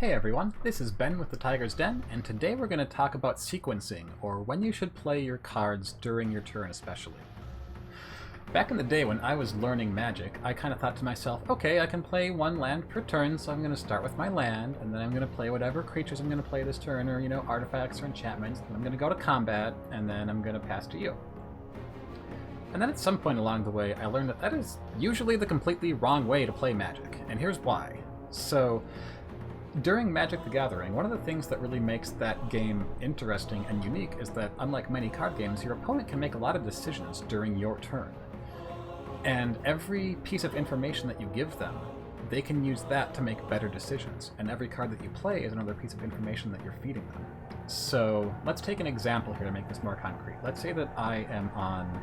Hey everyone, this is Ben with the Tiger's Den, and today we're going to talk about sequencing, or when you should play your cards during your turn especially. Back in the day when I was learning Magic, I kind of thought to myself, okay, I can play one land per turn, so I'm going to start with my land, and then I'm going to play whatever creatures I'm going to play this turn, or, artifacts or enchantments, and I'm going to go to combat, and then I'm going to pass to you. And then at some point along the way, I learned that that is usually the completely wrong way to play Magic, and here's why. So, during Magic the Gathering, one of the things that really makes that game interesting and unique is that, unlike many card games, your opponent can make a lot of decisions during your turn. And every piece of information that you give them, they can use that to make better decisions. And every card that you play is another piece of information that you're feeding them. So let's take an example here to make this more concrete. Let's say that I am on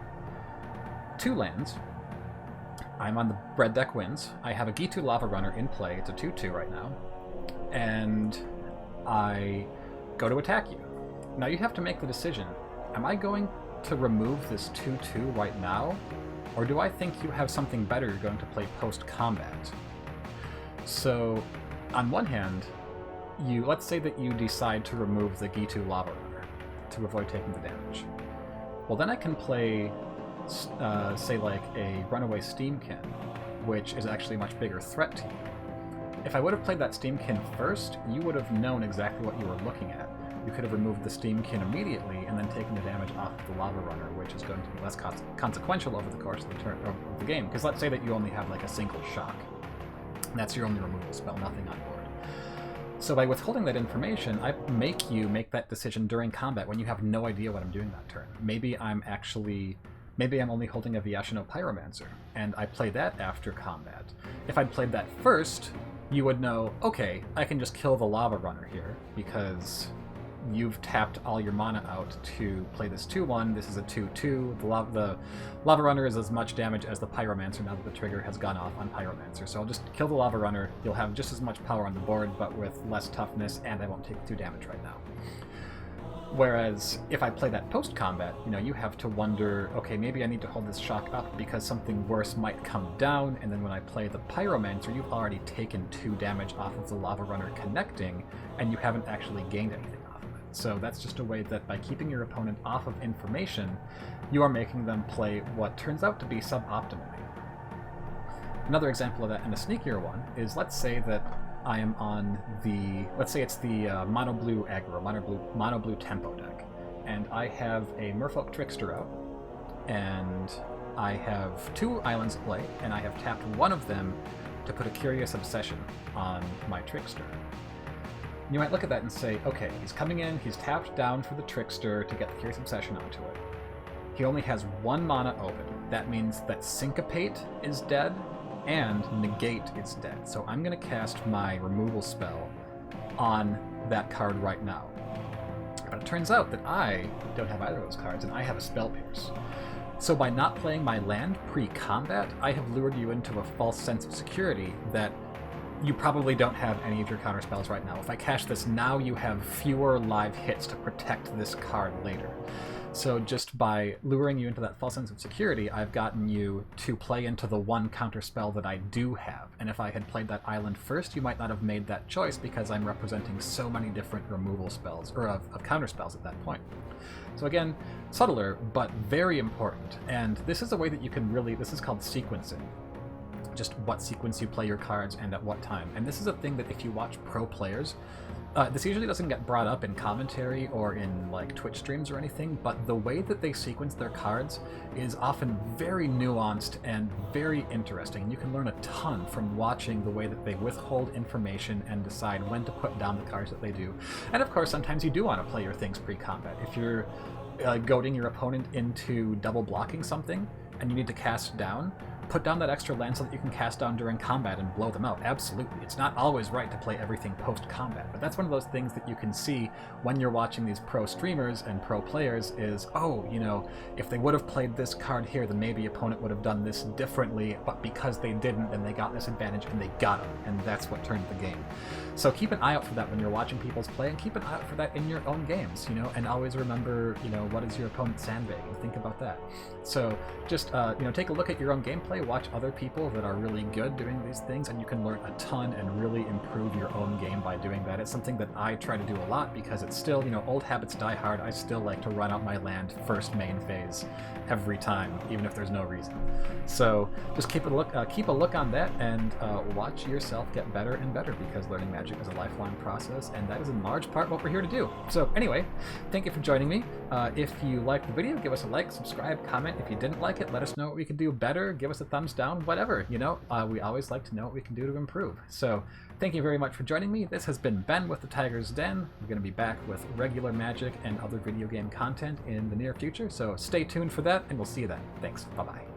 2 lands. I'm on the Red Deck Wins. I have a Ghitu Lavarunner in play. It's a 2/2 right now. And I go to attack you. Now you have to make the decision, am I going to remove this 2/2 right now, or do I think you have something better you're going to play post-combat? So, on one hand, let's say that you decide to remove the Ghitu Lavarunner to avoid taking the damage. Well, then I can play, say like a Runaway Steamkin, which is actually a much bigger threat to you. If I would have played that Steamkin first, you would have known exactly what you were looking at. You could have removed the Steamkin immediately and then taken the damage off of the Lavarunner, which is going to be less consequential over the course of the game. Because let's say that you only have like a single shock. That's your only removal spell, nothing on board. So by withholding that information, I make you make that decision during combat when you have no idea what I'm doing that turn. Maybe I'm only holding a Vyashino Pyromancer, and I play that after combat. If I'd played that first, you would know, okay, I can just kill the Lavarunner here, because you've tapped all your mana out to play this 2/1, this is a 2/2, the Lavarunner is as much damage as the Pyromancer now that the trigger has gone off on Pyromancer, so I'll just kill the Lavarunner, you'll have just as much power on the board, but with less toughness, and I won't take 2 damage right now. Whereas, if I play that post-combat, you have to wonder, okay, maybe I need to hold this shock up because something worse might come down, and then when I play the Pyromancer, you've already taken 2 damage off of the Lavarunner connecting, and you haven't actually gained anything off of it. So that's just a way that by keeping your opponent off of information, you are making them play what turns out to be suboptimally. Another example of that, and a sneakier one, is let's say that I am on let's say it's the mono blue aggro, mono blue tempo deck, and I have a Merfolk Trickster out, and I have 2 islands to play, and I have tapped one of them to put a Curious Obsession on my Trickster. You might look at that and say, okay, he's coming in, he's tapped down for the Trickster to get the Curious Obsession onto it. He only has 1 mana open. That means that Syncopate is dead, and Negate is dead. So I'm going to cast my removal spell on that card right now. But it turns out that I don't have either of those cards, and I have a Spell Pierce. So by not playing my land pre-combat, I have lured you into a false sense of security that you probably don't have any of your counter spells right now. If I cast this now, you have fewer live hits to protect this card later. So just by luring you into that false sense of security, I've gotten you to play into the 1 counter spell that I do have. And if I had played that island first, you might not have made that choice because I'm representing so many different removal spells, or of counter spells at that point. So again, subtler, but very important. And this is a way that you can this is called sequencing. Just what sequence you play your cards and at what time. And this is a thing that if you watch pro players, this usually doesn't get brought up in commentary or in like Twitch streams or anything, but the way that they sequence their cards is often very nuanced and very interesting. You can learn a ton from watching the way that they withhold information and decide when to put down the cards that they do. And of course, sometimes you do want to play your things pre-combat. If you're goading your opponent into double blocking something and you need to cast down, put down that extra land so that you can cast down during combat and blow them out. Absolutely. It's not always right to play everything post-combat, but that's one of those things that you can see when you're watching these pro streamers and pro players is, oh, if they would have played this card here, then maybe opponent would have done this differently, but because they didn't, then they got this advantage and they got them, and that's what turned the game. So keep an eye out for that when you're watching people's play, and keep an eye out for that in your own games, and always remember, what is your opponent sandbagging? Think about that. So just, take a look at your own gameplay, play, watch other people that are really good doing these things, and you can learn a ton and really improve your own game by doing that. It's something that I try to do a lot because it's still, you know, old habits die hard. I still like to run out my land first main phase every time, even if there's no reason. So just keep a look on that, and watch yourself get better and better, because learning Magic is a lifelong process, and that is in large part what we're here to do. So anyway, thank you for joining me. If you liked the video, give us a like, subscribe, comment. If you didn't like it, let us know what we can do better. Give us a thumbs down, whatever. You know, we always like to know what we can do to improve. So thank you very much for joining me. This has been Ben with the Tiger's Den. We're going to be back with regular Magic and other video game content in the near future, so stay tuned for that, and we'll see you then. Thanks. Bye-bye.